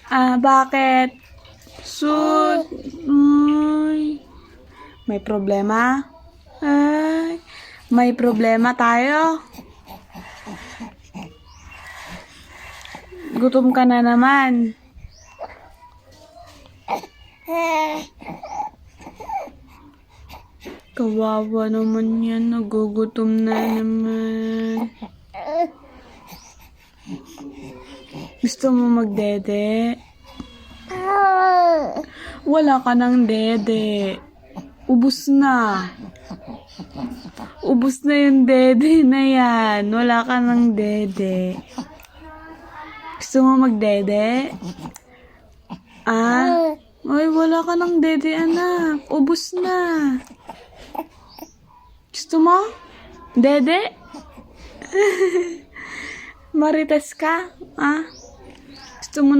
Bakit? Sud. Ay. May problema? Ay. May problema tayo? Gutom ka na naman. Kawawa naman yan. Nagugutom na naman. Gusto mo magdede? Wala ka ng dede. Ubus na. Ubus na yung dede na yan. Wala ka ng dede. Gusto mo magdede? Ay, wala ka ng dede, anak. Ubus na. Gusto mo? Dede? Marites ka? Gusto mo ng